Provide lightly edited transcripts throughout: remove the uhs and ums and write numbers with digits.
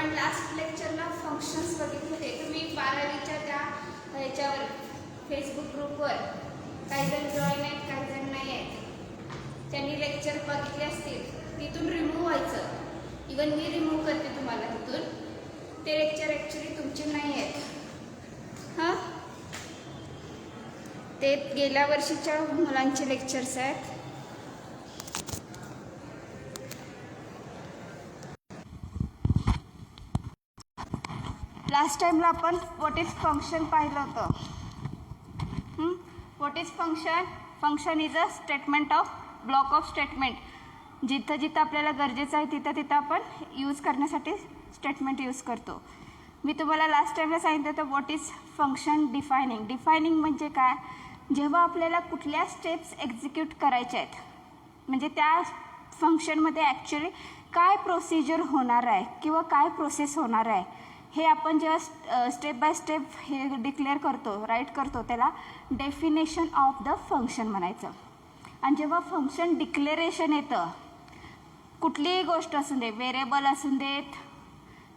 आपण last लेक्चरला functions बघितले होते. तुम्ही 12वीच्या त्या ह्याच्यावर फेसबुक ग्रुपवर काही जण जॉईन आहेत, काही जण नाही आहेत, त्यांनी लेक्चर बघितले असतील. तिथून रिमूव्ह व्हायचं. इवन मी रिमूव्ह करते तुम्हाला तिथून. ते लेक्चर ॲक्च्युली तुमचे नाही आहेत. हां, ते गेल्या वर्षीच्या मुलांचे लेक्चर्स आहेत. लास्ट टाइमला आपण व्हॉट इज फंक्शन पाहिलं होतं. What is function? Function is a statement of block of statement. जिथं जिथं आपल्याला गरजेचं आहे तिथं तिथं आपण यूज करण्यासाठी स्टेटमेंट यूज करतो. मी तुम्हाला लास्ट टाइमला सांगितलं होतं what is function defining. Defining म्हणजे काय? जेव्हा आपल्याला कुठल्या स्टेप्स एक्झिक्यूट करायच्या आहेत, म्हणजे त्या फंक्शनमध्ये ॲक्च्युली काय प्रोसिजर होणार आहे किंवा काय प्रोसेस होणार आहे, हे आपण जेव्हा स्टेप बाय स्टेप हे डिक्लेअर करतो, राईट करतो, त्याला डेफिनेशन ऑफ द फंक्शन म्हणायचं. आणि जेव्हा फंक्शन डिक्लेरेशन येतं, कुठलीही गोष्ट असून दे, व्हेरिएबल असून देत,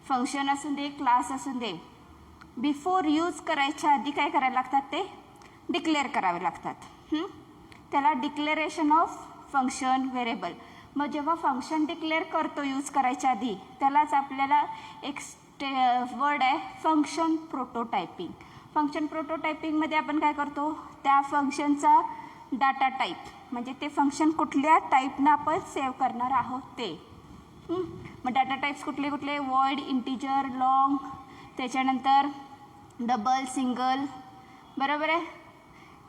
फंक्शन असून दे, क्लास असून दे, बिफोर यूज करायच्या आधी काय करायला लागतात? ते डिक्लेअर करावे लागतात. त्याला डिक्लेरेशन ऑफ फंक्शन व्हेरिएबल. मग जेव्हा फंक्शन डिक्लेअर करतो यूज करायच्या आधी, त्यालाच आपल्याला एक वर्ड आहे फंक्शन प्रोटोटायपिंग. फंक्शन प्रोटोटायपिंगमध्ये आपण काय करतो? त्या फंक्शनचा डाटा टाईप, म्हणजे ते फंक्शन कुठल्या टाईपनं आपण सेव्ह करणार आहोत ते. मग डाटा टाईप्स कुठले कुठले? वॉइड, इंटिजर, लॉंग, त्याच्यानंतर डबल, सिंगल, बरोबर आहे,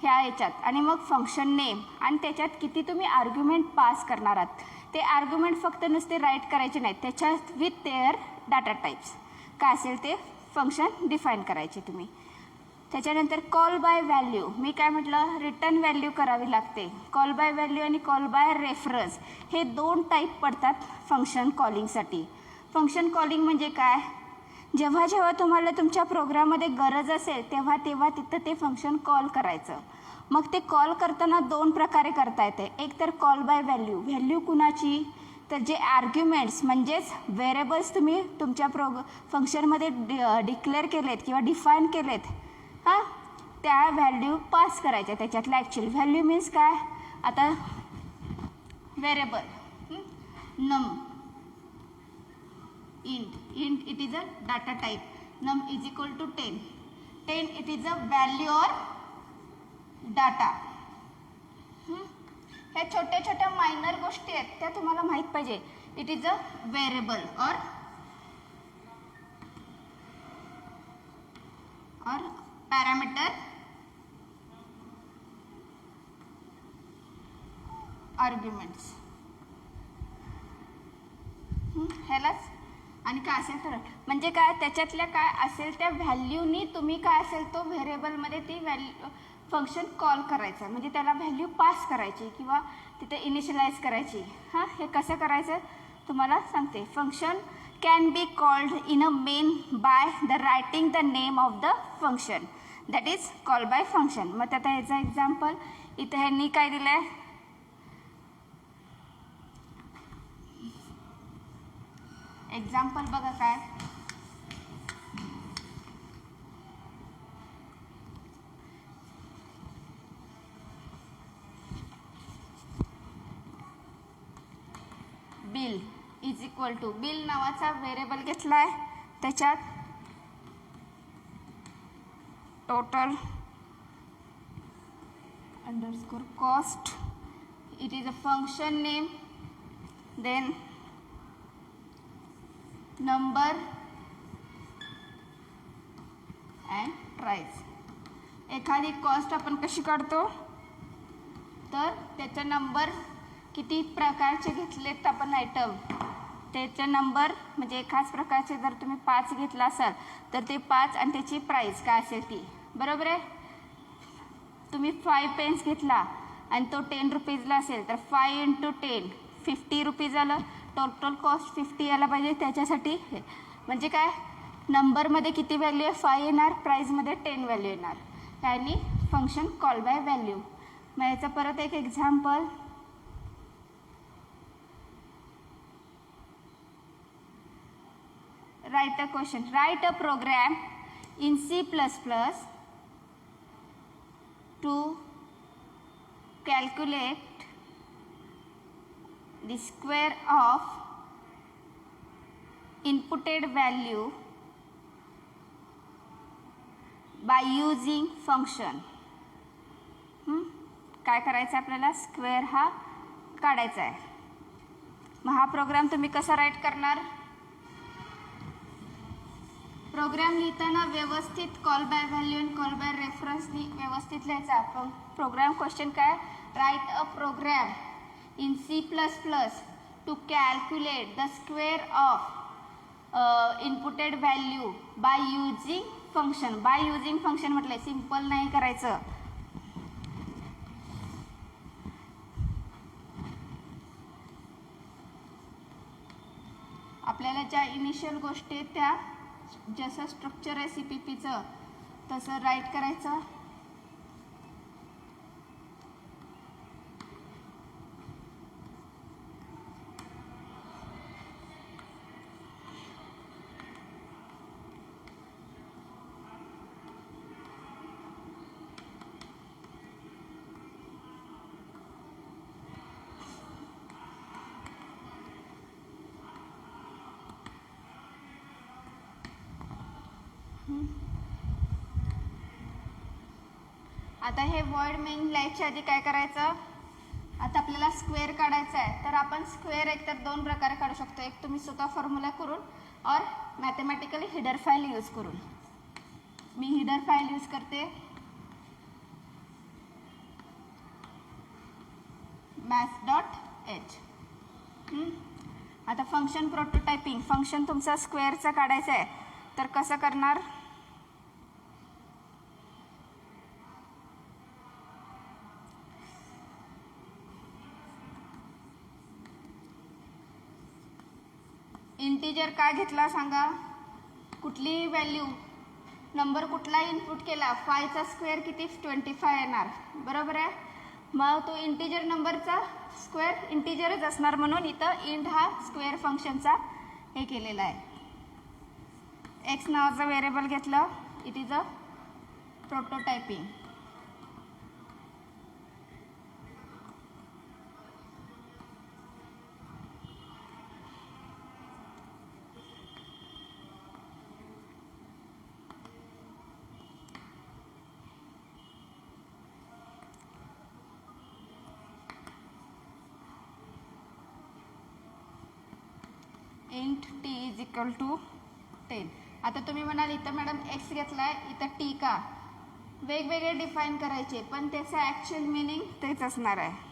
ह्या याच्यात. आणि मग फंक्शन नेम, आणि त्याच्यात किती तुम्ही आर्ग्युमेंट पास करणार आहात. ते आर्ग्युमेंट फक्त नुसते राईट करायचे नाहीत, त्याच्यात विथ देअर डाटा टाईप्स काय असेल ते फंक्शन डिफाईन करायचे तुम्ही. त्याच्यानंतर कॉल बाय व्हॅल्यू. मी काय म्हटलं? रिटर्न व्हॅल्यू करावी लागते. कॉल बाय व्हॅल्यू आणि कॉल बाय रेफरन्स हे दोन टाईप पडतात फंक्शन कॉलिंगसाठी. फंक्शन कॉलिंग म्हणजे काय? जेव्हा जेव्हा तुम्हाला तुमच्या प्रोग्राममध्ये गरज असेल तेव्हा तेव्हा तिथं ते फंक्शन कॉल करायचं. मग ते कॉल करताना दोन प्रकारे करता येते. एक तर कॉल बाय व्हॅल्यू. व्हॅल्यू कुणाची? तर जे आर्ग्युमेंट्स म्हणजेच व्हेरिएबल्स तुम्ही तुमच्या फंक्शनमध्ये डिक्लेअर केलेत किंवा डिफाईन केलेत, हां, त्या व्हॅल्यू पास करायच्या त्याच्यातल्या. ॲक्च्युअली व्हॅल्यू मीन्स काय? आता variable num int it is a data type. Num is equal to 10 it is a value or data. ह्या छोट्या छोट्या मायनर गोष्टी आहेत त्या तुम्हाला माहीत पाहिजे. इट इज अ व्हेरिएबल और पॅरामीटर आर्ग्युमेंट्स. ह्यालाच. आणि काय असेल तर म्हणजे काय? त्याच्यातल्या काय असेल त्या व्हॅल्यूनी तुम्ही काय असेल तो व्हेरिएबलमध्ये ती व्हॅल्यू फंक्शन कॉल करायचं, म्हणजे त्याला व्हॅल्यू पास करायची किंवा तिथे इनिशियलाइज करायची. हां, हे कसं करायचं तुम्हाला सांगते. Function can be called in a main by the writing the name of the function, that is call by function. मग आता ह्याचं एक्झाम्पल इथं ह्यांनी काय दिलं आहे? एक्झाम्पल बघा काय. Bill is equal to, bill नावाचा व्हेरिएबल घेतला आहे, त्याच्यात total underscore cost. It is a function name, then number and price. एखादी कॉस्ट आपण कशी काढतो? तर त्याचा नंबर, किती प्रकारचे घेतलेत आपण आयटम, त्याचे नंबर, म्हणजे एकाच प्रकारचे जर तुम्ही 5 घेतला असाल तर ते 5 आणि त्याची प्राईस काय असेल ती, बरोबर आहे. तुम्ही 5 पेन्स घेतला आणि तो 10 रुपीजला असेल तर 5 × 10 50 रुपीज आलं. टोटल कॉस्ट 50 यायला पाहिजे. त्याच्यासाठी म्हणजे काय? नंबरमध्ये किती व्हॅल्यू आहे? 5 येणार, प्राईजमध्ये 10 व्हॅल्यू येणार. त्यानी फंक्शन कॉल बाय व्हॅल्यू. मग याचं परत एक example. write a question. Write a program in C++ to calculate the square of inputted value by using function. काय करायचं आहे आपल्याला? स्क्वेअर हा काढायचा आहे. मग हा प्रोग्राम तुम्ही कसा राईट करणार? प्रोग्राम लिहिताना व्यवस्थित कॉल बाय व्हॅल्यू आणि कॉल बाय रेफरन्सनी व्यवस्थित लिहायचा. प्रोग्राम क्वेश्चन काय? Write a program in C++ to calculate the square of inputted value by using function. By using function म्हटलंय, सिम्पल नाही करायचं. आपल्याला ज्या इनिशियल गोष्टी आहेत त्या जसं स्ट्रक्चर आहे CPPचं तसं राईट करायचं. आता हे वॉइड मेन लिहायच्या आधी काय करायचं? आता आपल्याला स्क्वेअर काढायचा आहे, तर आपण स्क्वेअर एकतर दोन प्रकारे काढू शकतो. एक तुम्ही स्वतः फॉर्म्युला करून और मॅथमॅटिकली हिडर फाईल यूज करून. मी हिडर फाईल यूज करते, maths.h. आता फंक्शन प्रोटोटायपिंग. फंक्शन तुमचा स्क्वेअरचा काढायचा आहे, तर कसं करणार? इंटिजर काय घेतला सांगा? कुठलीही व्हॅल्यू नंबर कुठला इनपुट केला, 5चा स्क्वेअर किती? 25 येणार, बरोबर आहे. मग तो इंटिजर नंबरचा स्क्वेअर इंटिजरच असणार, म्हणून इथं इंट हा स्क्वेअर फंक्शनचा हे केलेला आहे. एक्स नावाचं व्हेरिएबल घेतलं. It is a prototyping. Int T is equal to 10. आता तुम्ही म्हणाल इथं मॅडम एक्स घेतला आहे, इथं टी का? वेगवेगळे डिफाईन करायचे, पण त्याचं ॲक्च्युअल मिनिंग तेच असणार आहे.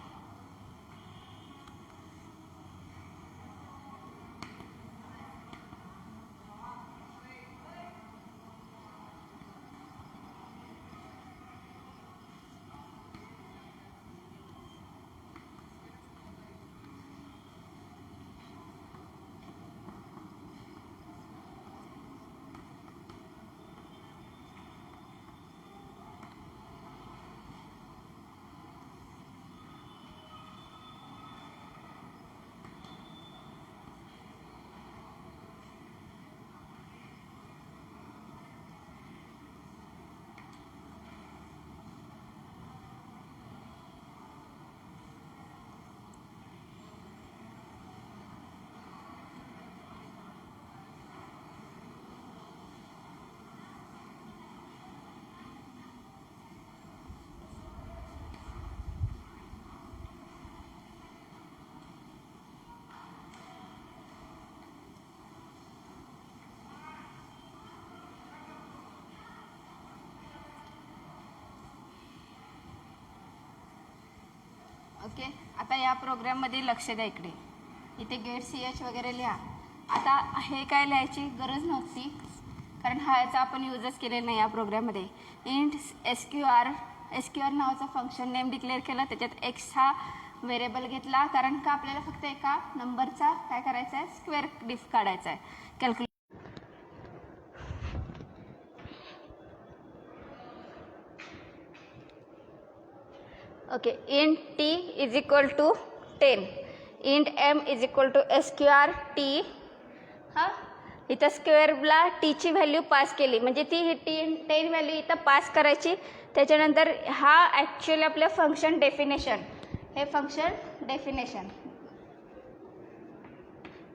ओके. आता या प्रोग्राममध्ये लक्ष द्या. इथे गेट CH वगैरे लिहा. आता हे काय लिहायची गरज नव्हती, कारण ह्याचा आपण यूजच केलेला नाही या प्रोग्राममध्ये. इंट SQR नावाचं फंक्शन नेम डिक्लेअर केलं, त्याच्यात एक्स हा व्हेरिएबल घेतला, कारण का आपल्याला फक्त एका नंबरचा काय करायचा आहे? स्क्वेअर डिफ काढायचा आहे, calculate. Okay. Int t is equal to 10. Int m is equal to SQR t. हां, इथं स्क्वेअरला टीची व्हॅल्यू पास केली, म्हणजे ती ही 10 व्हॅल्यू इथं पास करायची. त्याच्यानंतर हा ॲक्च्युअली आपलं फंक्शन डेफिनेशन, हे फंक्शन डेफिनेशन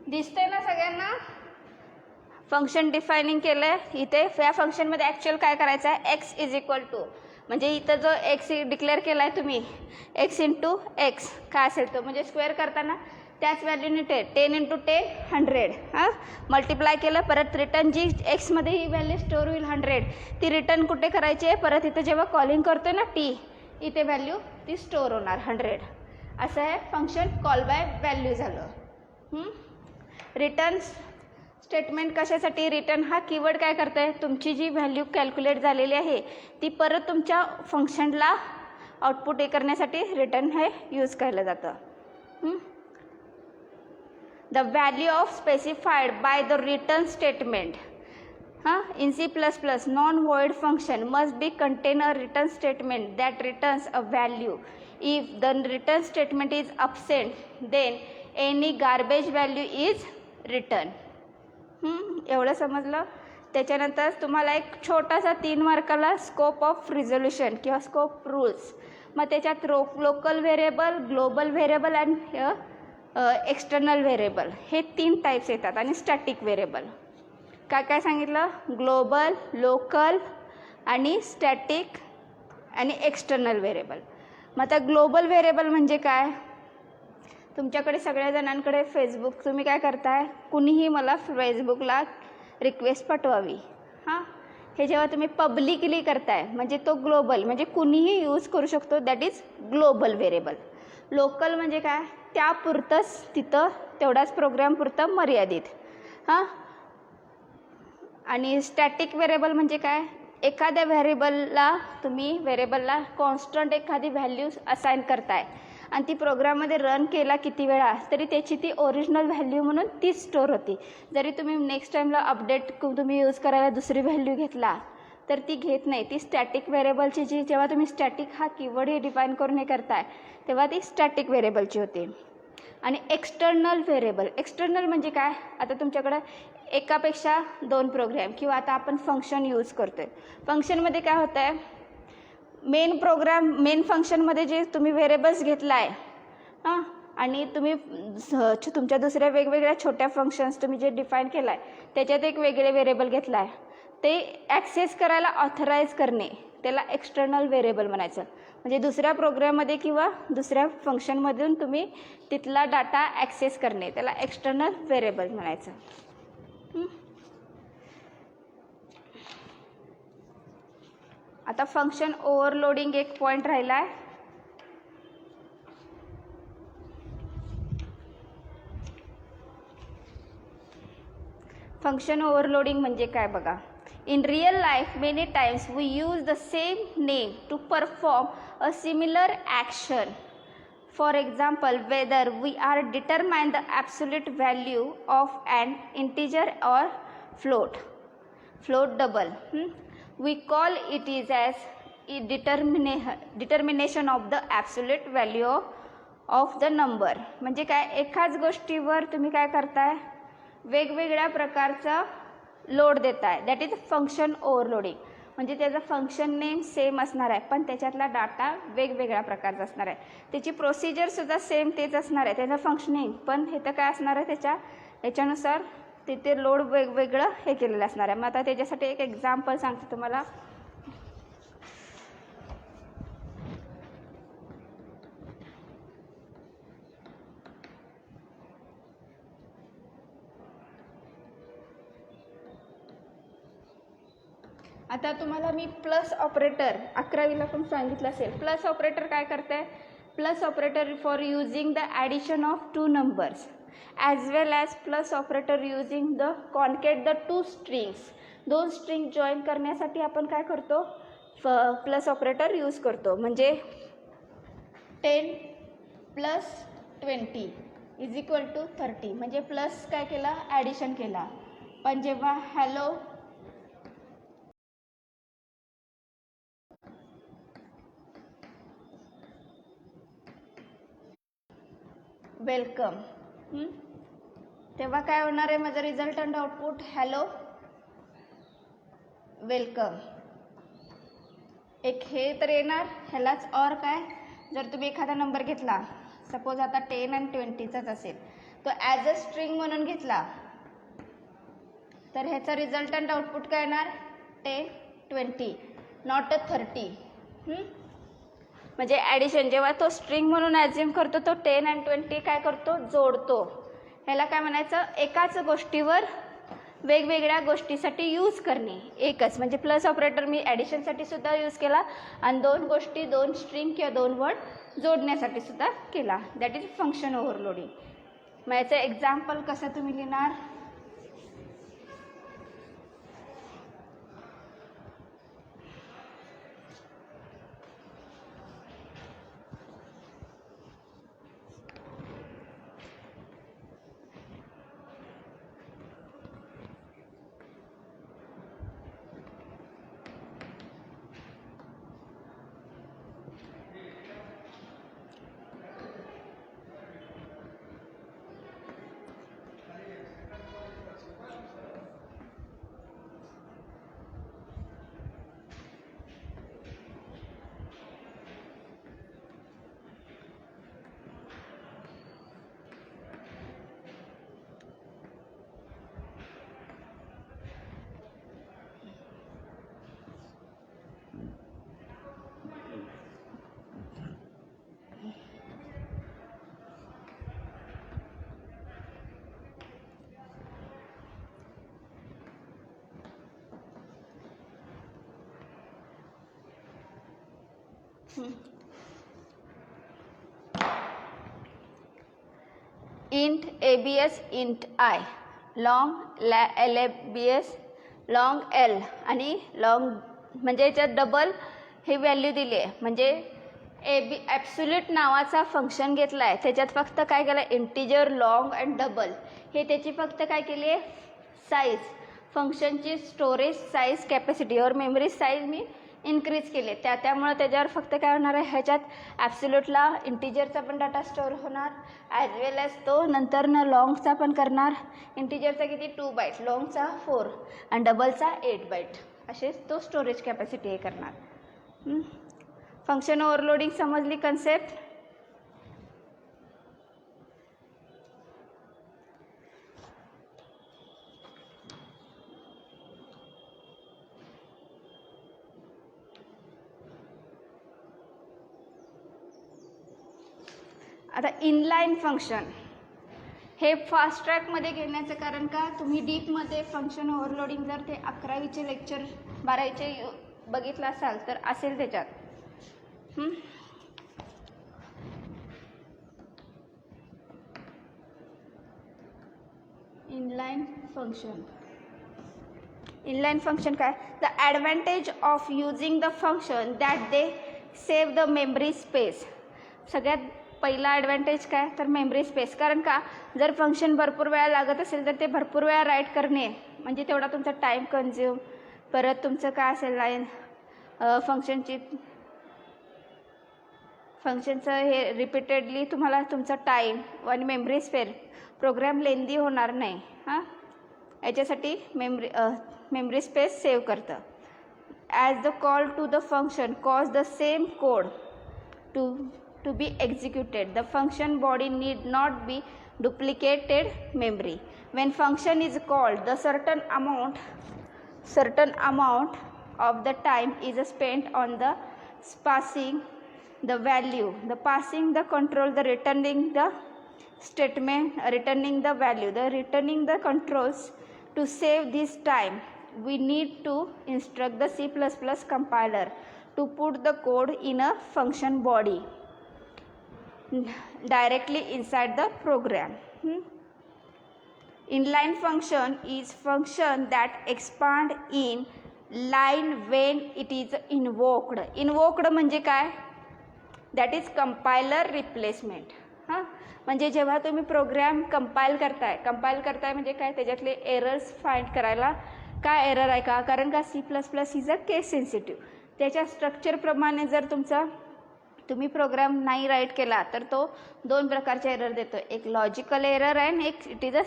दिसतंय ना सगळ्यांना. फंक्शन डिफायनिंग केलं आहे. इथे या फंक्शनमध्ये ॲक्च्युअल काय करायचं आहे, एक्स इज इक्वल टू, म्हणजे इथं जो एक्स डिक्लेअर केला आहे तुम्ही, एक्स इंटू एक्स काय असेल तो, म्हणजे स्क्वेअर करताना त्याच व्हॅल्यूने 10 इंटू 10 100. हां, मल्टिप्लाय केलं, परत रिटर्न जी एक्समध्ये ही व्हॅल्यू स्टोअर होईल 100, ती रिटर्न कुठे करायची आहे, परत इथं जेव्हा कॉलिंग करतो ना टी, इथे व्हॅल्यू ती स्टोअर होणार 100. असं आहे फंक्शन कॉल बाय व्हॅल्यू झालं. रिटर्न स्टेटमेंट कशासाठी, रिटर्न हा कीवर्ड काय करत आहे, तुमची जी व्हॅल्यू कॅल्क्युलेट झालेली आहे ती परत तुमच्या फंक्शनला आउटपुट हे करण्यासाठी रिटर्न हे यूज केलं जातं. The value of specified by the return statement in C++ non-void function must be contain a return statement that returns a value. If the return statement is absent, then any garbage value is returned. एवढं समजलं. त्याच्यानंतर तुम्हाला एक छोटासा 3 मार्काला scope of resolution किंवा scope rules, मग त्याच्यात local variable, global variable and external variable हे 3 टाईप्स येतात. आणि स्टॅटिक व्हेरिएबल काय काय सांगितलं, ग्लोबल, लोकल आणि स्टॅटिक आणि एक्सटर्नल व्हेरिएबल. मग आता ग्लोबल व्हेरिएबल म्हणजे काय, तुमच्याकडे सगळ्या जणांकडे फेसबुक, तुम्ही काय करताय, कुणीही मला फेसबुकला रिक्वेस्ट पाठवावी, हां, हे जेव्हा तुम्ही पब्लिकली करताय म्हणजे तो ग्लोबल, म्हणजे कुणीही यूज करू शकतो, that is global variable. Local म्हणजे काय, त्यापुरतंच तिथं तेवढाच प्रोग्रामपुरतं मर्यादित. हां, आणि स्टॅटिक व्हेरिएबल म्हणजे काय, एखाद्या व्हेरिएबलला कॉन्स्टंट एखादी व्हॅल्यू असाइन करताय आणि ती प्रोग्राममध्ये रन केला किती वेळा तरी त्याची ती ओरिजिनल व्हॅल्यू म्हणून ती स्टोअर होती. जरी तुम्ही नेक्स्ट टाईमला अपडेट तुम्ही यूज करायला दुसरी व्हॅल्यू घेतला तर ती घेत नाही. ती स्टॅटिक व्हेरिएबलची जी, जेव्हा तुम्ही स्टॅटिक हा कीवर्ड हे डिफाईन करून हे करताय तेव्हा ती स्टॅटिक व्हेरिएबलची होती. आणि एक्सटर्नल व्हेरिएबल, एक्सटर्नल म्हणजे काय, आता तुमच्याकडं एकापेक्षा 2 प्रोग्राम किंवा आता आपण फंक्शन यूज करतो आहे, फंक्शनमध्ये काय होतं आहे, मेन फंक्शनमध्ये जे तुम्ही व्हेरिएबल्स घेतला आहे हां, आणि तुम्ही तुमच्या दुसऱ्या वेगवेगळ्या छोट्या फंक्शन्स तुम्ही जे डिफाईन केला आहे त्याच्यात एक वेगळे व्हेरिएबल घेतला आहे, ते ॲक्सेस करायला ऑथराईज करणे त्याला एक्सटर्नल व्हेरिएबल म्हणायचं. म्हणजे दुसऱ्या प्रोग्राममध्ये किंवा दुसऱ्या फंक्शनमधून तुम्ही तिथला डाटा ॲक्सेस करणे त्याला एक्सटर्नल व्हेरिएबल म्हणायचं. आता फंक्शन ओव्हरलोडिंग एक पॉईंट राहिला आहे. फंक्शन ओव्हरलोडिंग म्हणजे काय बघा, in real life many times we use the same name to perform a similar action. For example, whether we are determine the absolute value of an integer or float double, we call it is as a determination of the absolute value of the number. म्हणजे काय, एकाच गोष्टीवर तुम्ही काय करताय, वेगवेगळ्या प्रकारचा load देत आहे, दॅट इज फंक्शन ओव्हरलोडिंग. म्हणजे त्याचं फंक्शन नेम सेम असणार आहे पण त्याच्यातला डाटा वेगवेगळ्या प्रकारचा असणार आहे, त्याची प्रोसिजरसुद्धा सेम तेच असणार आहे, त्याचं फंक्शनिंग पण हे तर काय असणार आहे, याच्यानुसार तिथे लोड वेगवेगळं हे केलेलं असणार आहे. मग आता त्याच्यासाठी एक एक्झाम्पल सांगते तुम्हाला. आता तुम्हाला मी प्लस ऑपरेटर 11वीला पण सांगितलं असेल. प्लस ऑपरेटर काय करते, plus operator for using the addition of 2 numbers as well as plus operator using the concat the 2 strings. 2 string join करण्यासाठी आपण काय करतो, प्लस ऑपरेटर यूज करतो. म्हणजे 10 + 20 = 30, म्हणजे प्लस काय केला, ॲडिशन केला. पण जेव्हा हॅलो वेलकम तेव्हा काय होणार आहे माझं रिझल्टंट आउटपुट हॅलो वेलकम. एक हे तर येणार, ह्यालाच और काय, जर तुम्ही एखादा नंबर घेतला, सपोज आता 10 आणि 20चाच असेल, तो ॲज अ स्ट्रिंग म्हणून घेतला, तर ह्याचा रिझल्टंट आउटपुट काय येणार 10 20 नॉट अ 30. म्हणजे ॲडिशन जेव्हा तो स्ट्रिंग म्हणून ॲज्युम करतो तो 10 आणि 20 काय करतो, जोडतो. ह्याला काय म्हणायचं, एकाच गोष्टीवर वेगवेगळ्या गोष्टीसाठी यूज करणे. एकच म्हणजे प्लस ऑपरेटर मी ॲडिशनसाठी सुद्धा यूज केला आणि दोन गोष्टी, दोन स्ट्रिंग किंवा दोन वर्ड जोडण्यासाठी सुद्धा केला. That is function overloading. मग याचं एक्झाम्पल कसं तुम्ही लिहिणार, int abs int I, long labs long l आणि लॉंग म्हणजे याच्यात डबल ही व्हॅल्यू दिली आहे. म्हणजे ॲब्सोल्यूट नावाचा फंक्शन घेतला आहे, त्याच्यात फक्त काय केलं, इंटिजर लॉंग अँड डबल हे त्याची फक्त काय केली आहे, साईज, फंक्शनची स्टोरेज साईज कॅपॅसिटी और मेमरी साईज मी इन्क्रीज केले. त्यामुळे त्याच्यावर फक्त काय होणार आहे, ह्याच्यात ॲब्सोल्यूटला इंटिजरचा पण डाटा स्टोअर होणार ॲज वेल ॲज तो नंतर लॉंगचा पण करणार. इंटिजरचा किती 2 बाईट, लॉंगचा 4 आणि डबलचा 8 बाईट असेच तो स्टोरेज कॅपॅसिटी हे करणार. फंक्शन ओव्हरलोडिंग समजली कन्सेप्ट. आता इनलाईन फंक्शन हे फास्ट ट्रॅकमध्ये घेण्याचं कारण का, तुम्ही डीपमध्ये फंक्शन ओव्हरलोडिंग जर ते 11वीचे लेक्चर 12वीचे बघितलं असाल तर असेल त्याच्यात. इनलाईन फंक्शन काय, the advantage of using the function that they save the memory space. सगळ्यात पहिला ॲडव्हान्टेज काय, तर मेमरी स्पेस. कारण का, जर फंक्शन भरपूर वेळा लागत असेल तर ते भरपूर वेळा राईट करणे म्हणजे तेवढा तुमचा टाईम कन्झ्युम, परत तुमचं काय असेल लाईन फंक्शनचं हे रिपीटेडली तुम्हाला तुमचा टाईम आणि मेमरी स्पेस, प्रोग्राम लेंदी होणार नाही. याच्यासाठी मेमरी स्पेस सेव्ह करतं. As the call to the function causes the same code to be executed, the function body need not be duplicated memory. When function is called, the certain amount of the time is spent on the passing the value, the passing the control, the returning the statement, returning the value, the returning the controls. To save this time, we need to instruct the C++ compiler to put the code in a function body directly inside the program. Inline function is function that expand in line when it is invoked. Invoked म्हणजे काय, that is compiler replacement. म्हणजे जेव्हा तुम्ही programme compile करताय म्हणजे काय, त्याच्यातले errors find करायला काय एरर आहे का, कारण का C++ is a case sensitive. त्याच्या स्ट्रक्चरप्रमाणे जर तुम्ही प्रोग्राम नाही राईट केला तर तो 2 प्रकारचे एरर देतो, एक लॉजिकल एरर आहे आणि एक it is a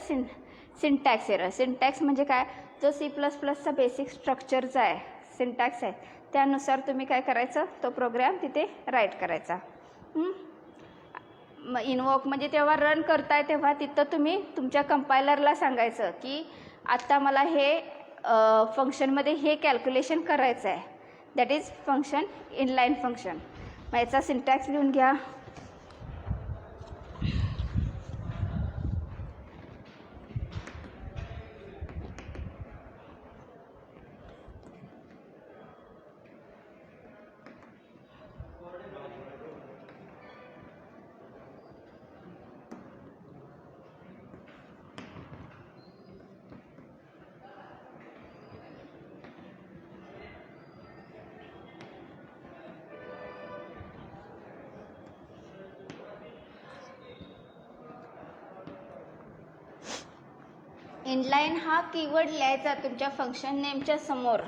syntax error. Syntax म्हणजे काय, जो C++चा बेसिक स्ट्रक्चरचा आहे, सिंटॅक्स आहे, त्यानुसार तुम्ही काय करायचं, तो प्रोग्राम तिथे राईट करायचा. मग इनवॉक म्हणजे तेव्हा रन करताय तेव्हा तिथं तुम्ही तुमच्या कंपायलरला सांगायचं की आत्ता मला हे फंक्शनमध्ये हे कॅल्क्युलेशन करायचं आहे. That is function inline function. मग याचा सिंटॅक्स लिहून घ्या. इनलाईन हा कीवर्ड लिहायचा तुमच्या फंक्शन नेमच्या समोर.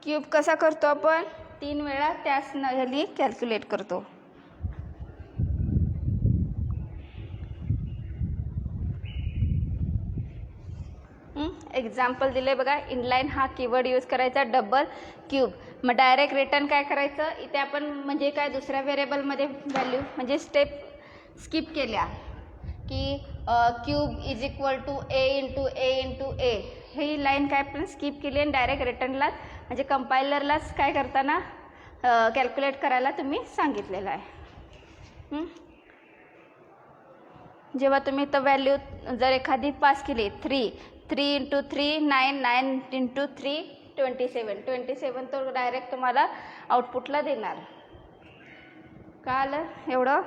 क्यूब कसा करतो आपण, 3 वेळा त्याच नळी कॅल्क्युलेट करतो. एक्झाम्पल दिले बघा. इनलाईन हा कीवर्ड यूज करायचा, डबल क्यूब. मग डायरेक्ट रिटर्न काय करायचं, इथे आपण म्हणजे काय दुसऱ्या व्हेरिएबलमध्ये व्हॅल्यू म्हणजे स्टेप स्किप केल्या की cube is equal to a into a into a, ही लाईन काय आपण स्किप केली आणि डायरेक्ट रिटर्नलाच म्हणजे कंपायलरलाच काय करताना कॅल्क्युलेट करायला तुम्ही सांगितलेलं आहे. जेव्हा तुम्ही तर व्हॅल्यू जर एखादी पास केली 3 इंटू 3 9 इंटू 3 27 तर डायरेक्ट तुम्हाला आउटपुटला देणार. कळलं एवढं.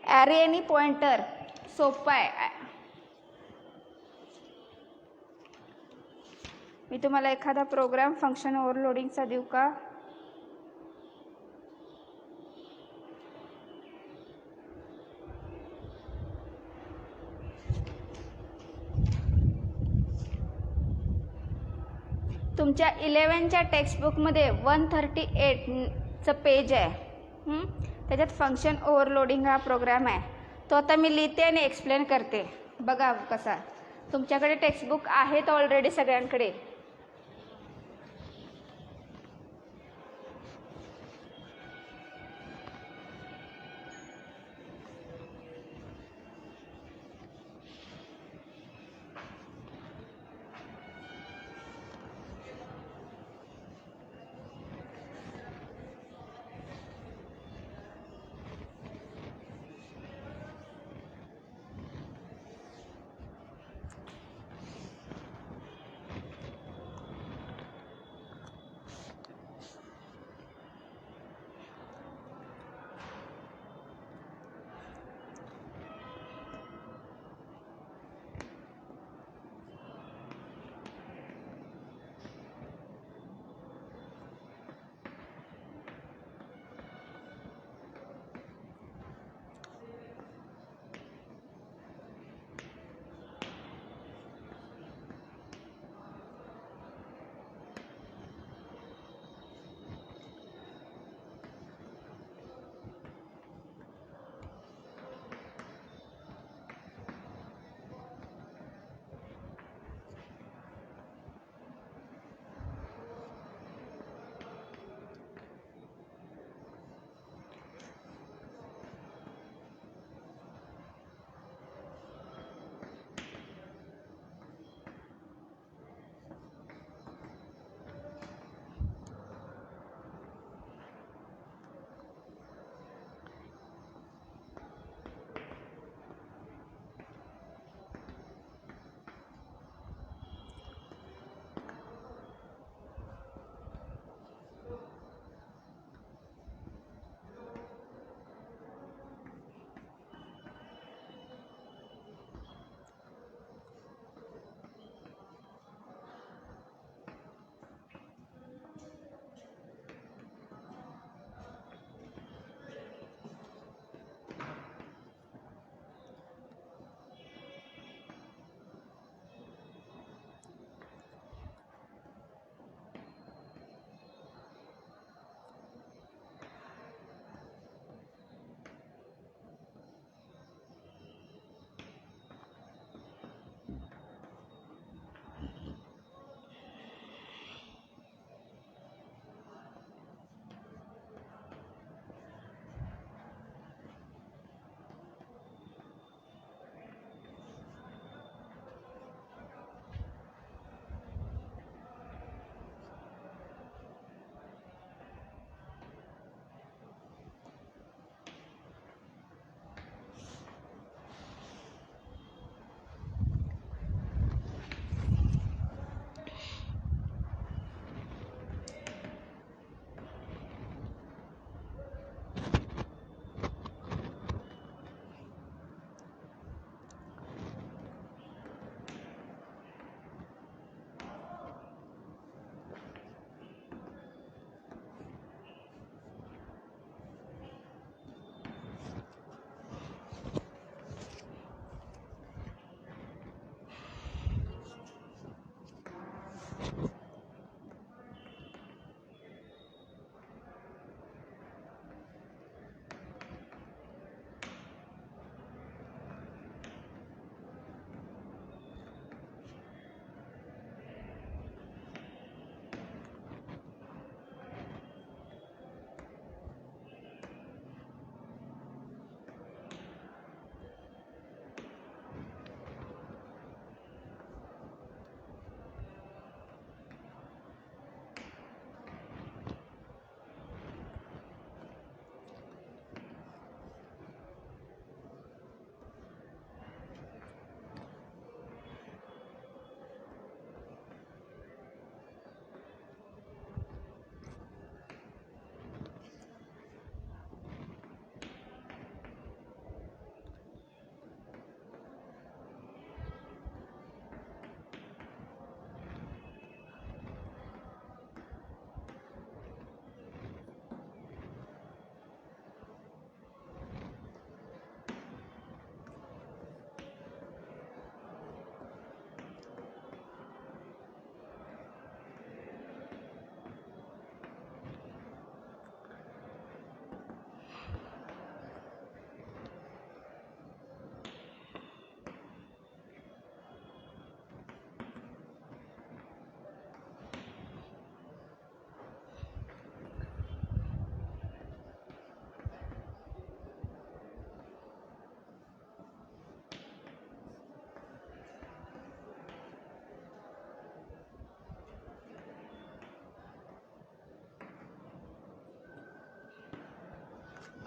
ॲरे आणि पॉइंटर सोपं आहे. मी तुम्हाला एखादा प्रोग्राम फंक्शन ओव्हरलोडिंगचा देऊ का. तुमच्या 11च्या टेक्स्टबुकमध्ये 138चं पेज आहे. त्याच्यात फंक्शन ओव्हरलोडिंग हा प्रोग्राम आहे. तो आता मी लिहिते आणि एक्सप्लेन करते, बघा कसा. तुमच्याकडे टेक्स्टबुक आहेत ऑलरेडी सगळ्यांकडे.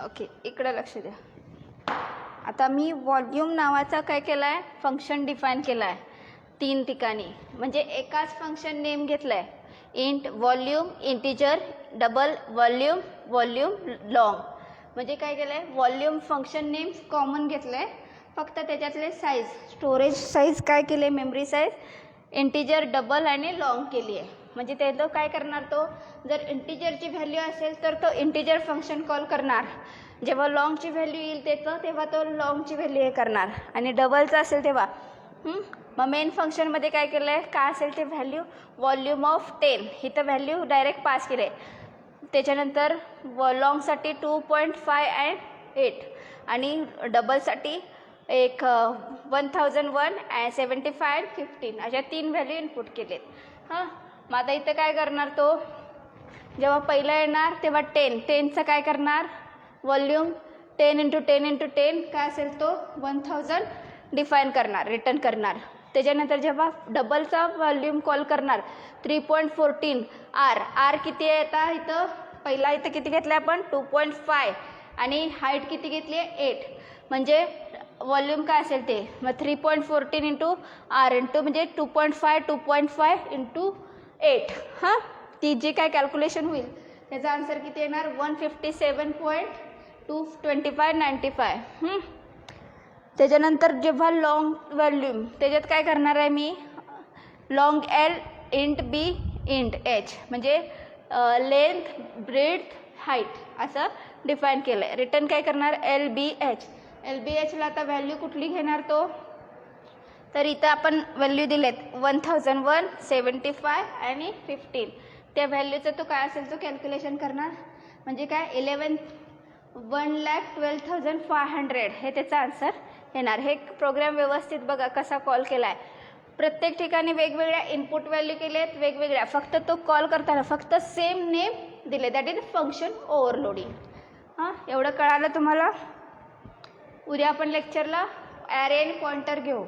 ओके, इकडे लक्ष द्या. आता मी व्हॉल्यूम नावाचा काय केला आहे, फंक्शन डिफाईन केला आहे 3 ठिकाणी. म्हणजे एकाच फंक्शन नेम घेतला आहे, int volume, integer, double volume, volume long. म्हणजे काय केलं आहे, व्हॉल्यूम फंक्शन नेम कॉमन घेतलं आहे, फक्त त्याच्यातले साईज, स्टोरेज साईज काय केले, मेमरी साईज इंटिजर, डबल आणि लॉंग केली आहे. म्हणजे त्याचं काय करणार, तो जर इंटिजरची व्हॅल्यू असेल तर तो इंटिजर फंक्शन कॉल करणार, जेव्हा लॉंगची व्हॅल्यू येईल त्याचं तेव्हा तो लॉंगची व्हॅल्यू हे करणार, आणि डबलचं असेल तेव्हा. मग मेन फंक्शनमध्ये काय केलं आहे, काय असेल ते व्हॅल्यू, व्हॉल्यूम ऑफ 10 ही तर व्हॅल्यू डायरेक्ट पास केले. त्याच्यानंतर लॉंगसाठी 2.5 अँड 8 आणि डबलसाठी एक 1001 अँड 75 15 अशा 3 व्हॅल्यू इनपुट केलेत. मग आता इथं काय करणार, तो जेव्हा पहिला येणार तेव्हा 10चं काय करणार, व्हॉल्यूम 10 × 10 × 10 काय असेल तो 1000 डिफाईन करणार, रिटर्न करणार. त्याच्यानंतर जेव्हा डबलचा व्हॉल्यूम कॉल करणार 3.14 आर किती आहे, आता इथं पहिला इथं किती घेतलं आहे आपण 2.5 आणि हाईट किती घेतली आहे 8, म्हणजे व्हॉल्यूम काय असेल ते, मग 3.14 × आर इंटू म्हणजे 2.5 × 8. ती जी काय कॅल्क्युलेशन होईल त्याचा आन्सर किती येणार 157.22595. त्याच्यानंतर जेव्हा लॉंग व्हॉल्यूम त्याच्यात काय करणार आहे मी, लॉंग एल इंट बी इंट एच म्हणजे लेंथ, ब्रेड्थ, हाईट असं डिफाईन केलं आहे. रिटर्न काय करणार एल बी एचला आता व्हॅल्यू कुठली घेणार तो, तर इथं आपण व्हॅल्यू दिलेत 1001, 75 आणि 15. त्या व्हॅल्यूचं तो काय असेल तो कॅल्क्युलेशन करणार, म्हणजे काय 1,12,500 हे त्याचा आन्सर येणार. हे प्रोग्राम व्यवस्थित बघा कसा कॉल केला आहे. प्रत्येक ठिकाणी वेगवेगळ्या इनपुट व्हॅल्यू केले आहेत वेगवेगळ्या, फक्त तो कॉल करताना फक्त सेम नेम दिले, दॅट इज फंक्शन ओव्हरलोडिंग. एवढं कळालं तुम्हाला. उद्या आपण लेक्चरला ॲरे आणि पॉइंटर घेऊ.